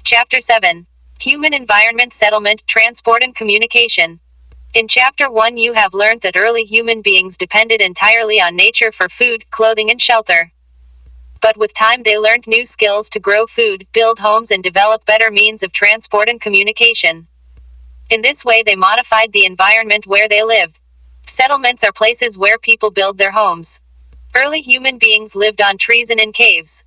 Chapter 7. Human Environment, Settlement, Transport and Communication. In Chapter 1 you have learned that early human beings depended entirely on nature for food, clothing and shelter. But with time they learned new skills to grow food, build homes and develop better means of transport and communication. In this way they modified the environment where they lived. Settlements are places where people build their homes. Early human beings lived on trees and in caves.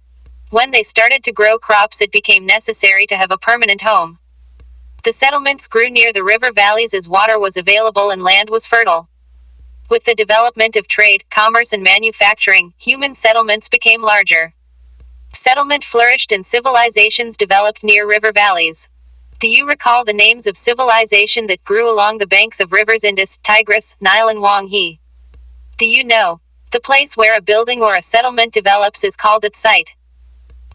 When they started to grow crops it became necessary to have a permanent home. The settlements grew near the river valleys as water was available and land was fertile. With the development of trade, commerce and manufacturing, human settlements became larger. Settlement flourished and civilizations developed near river valleys. Do you recall the names of civilization that grew along the banks of rivers Indus, Tigris, Nile and Wang He? Do you know? The place where a building or a settlement develops is called its site.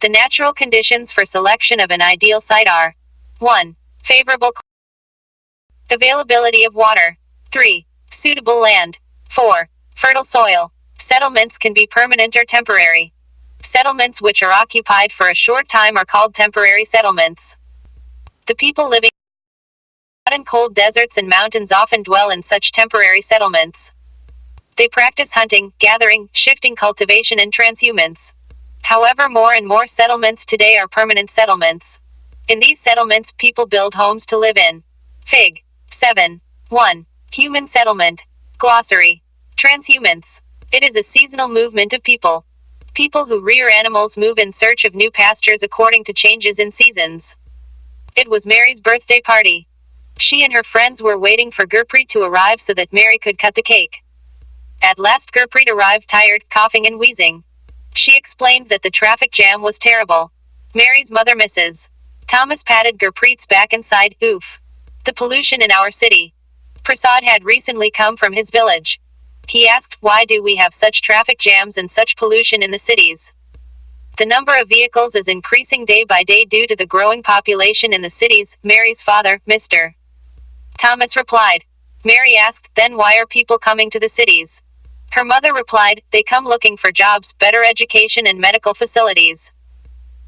The natural conditions for selection of an ideal site are 1. Favorable availability of water. 3. Suitable land. 4. Fertile soil. Settlements can be permanent or temporary. Settlements which are occupied for a short time are called temporary settlements. The people living in hot and cold deserts and mountains often dwell in such temporary settlements. They practice hunting, gathering, shifting cultivation and transhumance. However, more and more settlements today are permanent settlements. In these settlements, people build homes to live in. Fig. 7. 1. Human settlement. Glossary. Transhumance. It is a seasonal movement of people. People who rear animals move in search of new pastures according to changes in seasons. It was Mary's birthday party. She and her friends were waiting for Gurpreet to arrive so that Mary could cut the cake. At last Gurpreet arrived tired, coughing and wheezing. She explained that the traffic jam was terrible. Mary's mother Mrs. Thomas patted Gurpreet's back and sighed, "Oof. The pollution in our city." Prasad had recently come from his village. He asked, "Why do we have such traffic jams and such pollution in the cities?" The number of vehicles is increasing day by day due to the growing population in the cities, Mary's father, Mr. Thomas replied. Mary asked, "Then why are people coming to the cities?" Her mother replied, "They come looking for jobs, better education and medical facilities."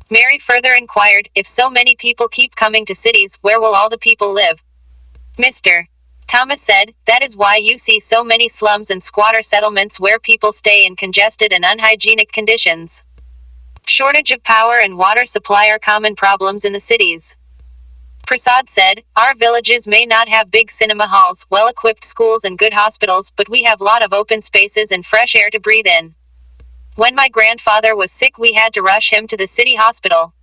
Mary further inquired, "If so many people keep coming to cities, where will all the people live?" Mr. Thomas said, "That is why you see so many slums and squatter settlements where people stay in congested and unhygienic conditions. Shortage of power and water supply are common problems in the cities." Prasad said, "Our villages may not have big cinema halls, well-equipped schools and good hospitals, but we have lot of open spaces and fresh air to breathe in. When my grandfather was sick we had to rush him to the city hospital."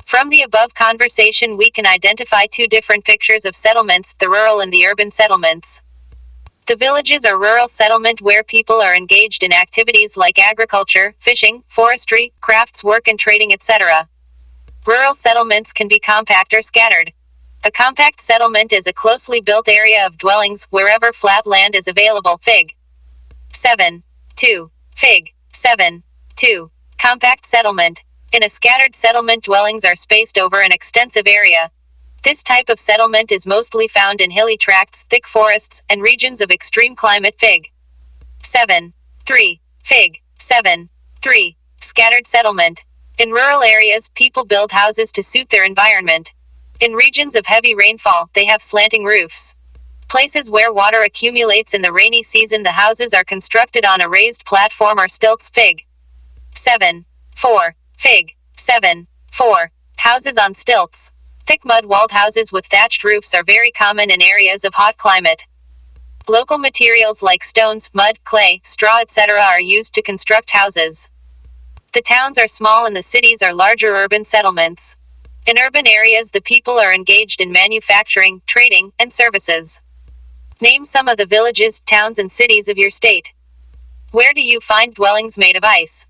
From the above conversation we can identify two different pictures of settlements, the rural and the urban settlements. The villages are rural settlement where people are engaged in activities like agriculture, fishing, forestry, crafts work and trading etc. Rural settlements can be compact or scattered. A compact settlement is a closely built area of dwellings, wherever flat land is available. Fig. 7. 2. Fig. 7. 2. Compact settlement. In a scattered settlement dwellings are spaced over an extensive area. This type of settlement is mostly found in hilly tracts, thick forests, and regions of extreme climate. Fig. 7. 3. Fig. 7. 3. Scattered settlement. In rural areas, people build houses to suit their environment. In regions of heavy rainfall, they have slanting roofs. Places where water accumulates in the rainy season, the houses are constructed on a raised platform or stilts. Fig. 7. 4. Fig. 7. 4. Houses on stilts. Thick mud-walled houses with thatched roofs are very common in areas of hot climate. Local materials like stones, mud, clay, straw etc. are used to construct houses. The towns are small and the cities are larger urban settlements. In urban areas the people are engaged in manufacturing, trading, and services. Name some of the villages, towns and cities of your state. Where do you find dwellings made of ice?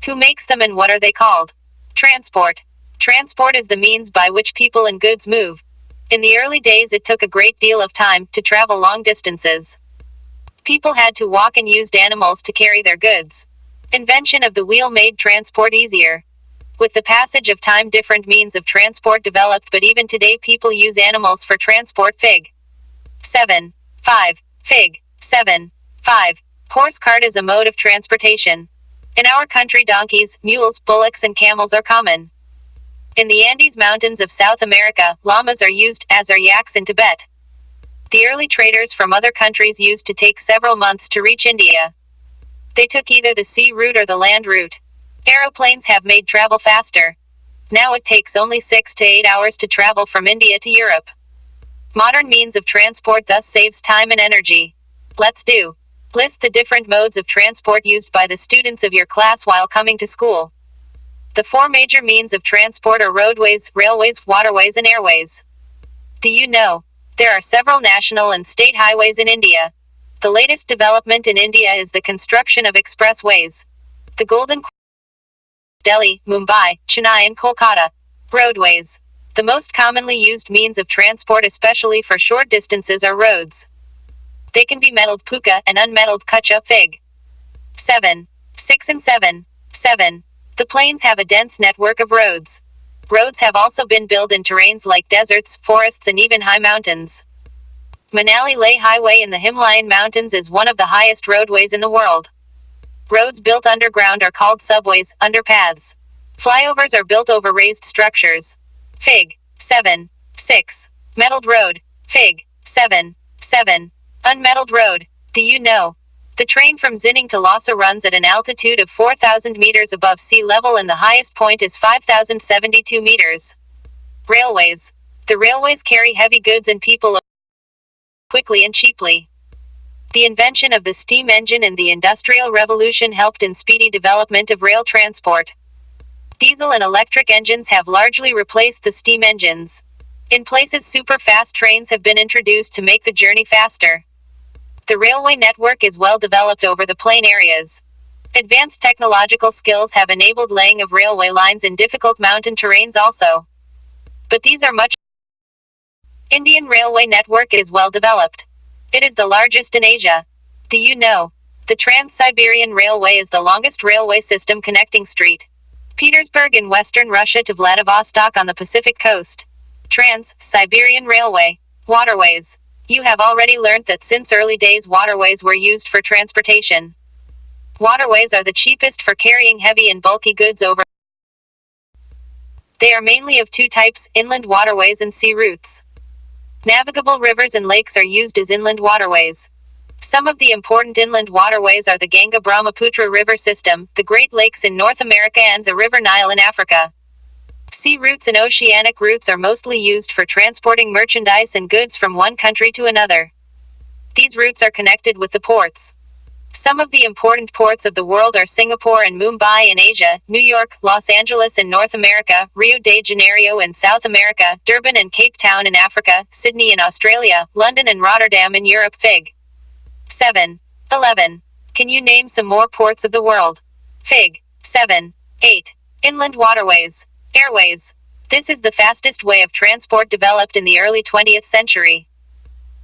Who makes them and what are they called? Transport. Transport is the means by which people and goods move. In the early days it took a great deal of time to travel long distances. People had to walk and used animals to carry their goods. Invention of the wheel made transport easier. With the passage of time different means of transport developed, but even today people use animals for transport. Fig. 7. 5. Fig. 7. 5. Horse cart is a mode of transportation. In our country donkeys, mules, bullocks and camels are common. In the Andes Mountains of South America, llamas are used, as are yaks in Tibet. The early traders from other countries used to take several months to reach India. They took either the sea route or the land route. Aeroplanes have made travel faster. Now it takes only 6 to 8 hours to travel from India to Europe. Modern means of transport thus saves time and energy. Let's do. List the different modes of transport used by the students of your class while coming to school. The 4 major means of transport are roadways, railways, waterways, and airways. Do you know? There are several national and state highways in India. The latest development in India is the construction of expressways. The Golden Delhi, Mumbai, Chennai, and Kolkata. Roadways. The most commonly used means of transport, especially for short distances, are roads. They can be metalled puka and unmetalled kacha fig. 7. 6 and 7. 7. The plains have a dense network of roads. Roads have also been built in terrains like deserts, forests, and even high mountains. Manali Leh Highway in the Himalayan mountains is one of the highest roadways in the world. Roads built underground are called subways, underpaths. Flyovers are built over raised structures. Fig. 7. 6. Metalled road. Fig. 7. 7. Unmetalled road. Do you know? The train from Zinning to Lhasa runs at an altitude of 4,000 meters above sea level and the highest point is 5,072 meters. Railways. The railways carry heavy goods and people quickly and cheaply. The invention of the steam engine and the Industrial Revolution helped in speedy development of rail transport. Diesel and electric engines have largely replaced the steam engines. In places, super fast trains have been introduced to make the journey faster. The railway network is well developed over the plain areas. Advanced technological skills have enabled laying of railway lines in difficult mountain terrains also. But these are much. Indian railway network is well developed. It is the largest in Asia. Do you know? The Trans-Siberian Railway is the longest railway system connecting St. Petersburg in western Russia to Vladivostok on the Pacific coast. Trans-Siberian Railway. Waterways. You have already learned that since early days waterways were used for transportation. Waterways are the cheapest for carrying heavy and bulky goods over. They are mainly of 2 types, inland waterways and sea routes. Navigable rivers and lakes are used as inland waterways. Some of the important inland waterways are the Ganga-Brahmaputra River system, the Great Lakes in North America, and the River Nile in Africa. Sea routes and oceanic routes are mostly used for transporting merchandise and goods from one country to another. These routes are connected with the ports. Some of the important ports of the world are Singapore and Mumbai in Asia, New York, Los Angeles in North America, Rio de Janeiro in South America, Durban and Cape Town in Africa, Sydney in Australia, London and Rotterdam in Europe. Fig. 7. 11. Can you name some more ports of the world? Fig. 7. 8. Inland waterways. Airways. This is the fastest way of transport developed in the early 20th century.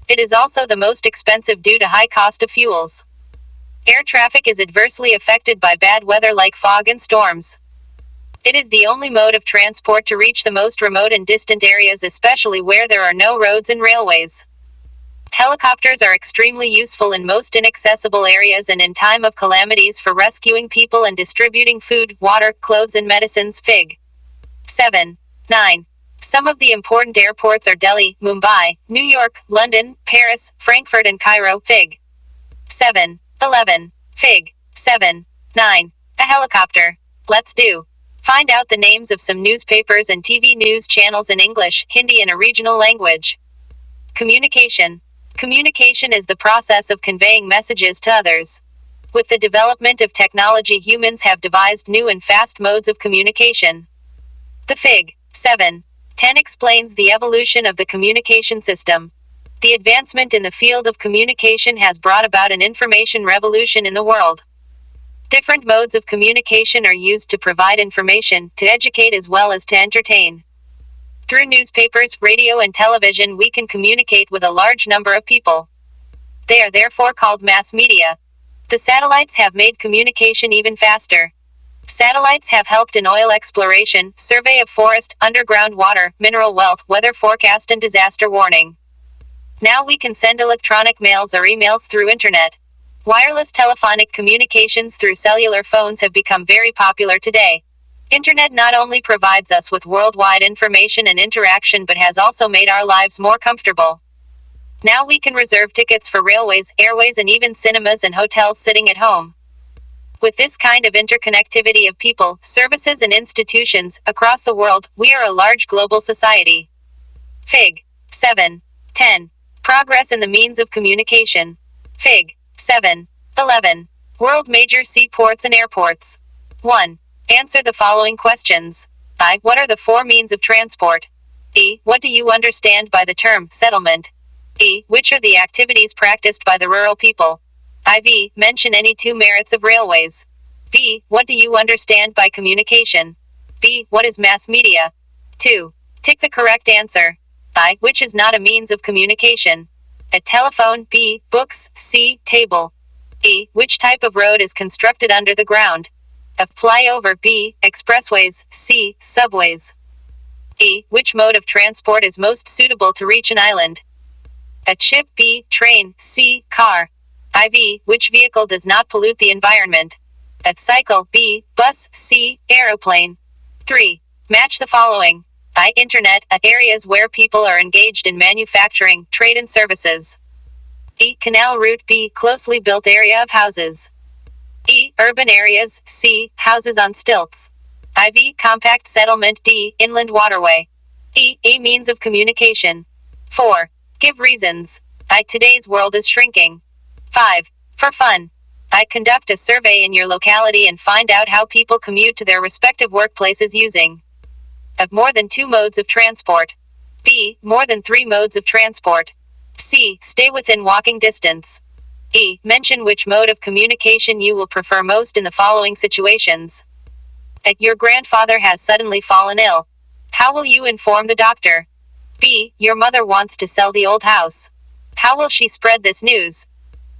It is also the most expensive due to high cost of fuels. Air traffic is adversely affected by bad weather like fog and storms. It is the only mode of transport to reach the most remote and distant areas, especially where there are no roads and railways. Helicopters are extremely useful in most inaccessible areas and in time of calamities for rescuing people and distributing food, water, clothes and medicines. Fig. 7. 9. Some of the important airports are Delhi, Mumbai, New York, London, Paris, Frankfurt and Cairo. Fig. 7. 11. Fig. 7. 9. A helicopter. Let's do. Find out the names of some newspapers and TV news channels in English, Hindi and a regional language. Communication. Communication is the process of conveying messages to others. With the development of technology, humans have devised new and fast modes of communication. The Fig. 7. 10 explains the evolution of the communication system. The advancement in the field of communication has brought about an information revolution in the world. Different modes of communication are used to provide information, to educate as well as to entertain. Through newspapers, radio and television we can communicate with a large number of people. They are therefore called mass media. The satellites have made communication even faster. Satellites have helped in oil exploration, survey of forest, underground water, mineral wealth, weather forecast and disaster warning. Now we can send electronic mails or emails through internet. Wireless telephonic communications through cellular phones have become very popular today. Internet not only provides us with worldwide information and interaction but has also made our lives more comfortable. Now we can reserve tickets for railways, airways and even cinemas and hotels sitting at home. With this kind of interconnectivity of people, services and institutions across the world, we are a large global society. Fig. 7. 10. Progress in the means of communication. Fig. 7. 11. World major seaports and airports. 1. Answer the following questions. I. What are the four means of transport? E. What do you understand by the term settlement? E. Which are the activities practiced by the rural people? IV. Mention any two merits of railways. B. What do you understand by communication? B. What is mass media? 2. Tick the correct answer. I. Which is not a means of communication? A telephone. B. Books. C. Table. E. Which type of road is constructed under the ground? A. Flyover. B. Expressways. C. Subways. E. Which mode of transport is most suitable to reach an island? A. Ship. B. Train. C. Car. IV. Which vehicle does not pollute the environment? A. Cycle. B. Bus. C. Aeroplane. 3. Match the following. I. Internet. A. Areas where people are engaged in manufacturing, trade and services. E. Canal route. B. Closely built area of houses. E. Urban areas. C. Houses on stilts. IV. Compact settlement. D. Inland waterway. E. A means of communication. 4. Give reasons. I. Today's world is shrinking. 5. For fun. I. Conduct a survey in your locality and find out how people commute to their respective workplaces using A. More than 2 modes of transport. B. More than 3 modes of transport. C. Stay within walking distance. E. Mention which mode of communication you will prefer most in the following situations. A. Your grandfather has suddenly fallen ill. How will you inform the doctor? B. Your mother wants to sell the old house. How will she spread this news?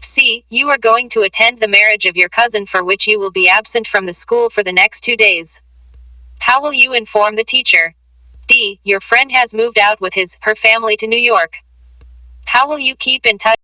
C. You are going to attend the marriage of your cousin for which you will be absent from the school for the next 2 days. How will you inform the teacher? D. Your friend has moved out with her family to New York. How will you keep in touch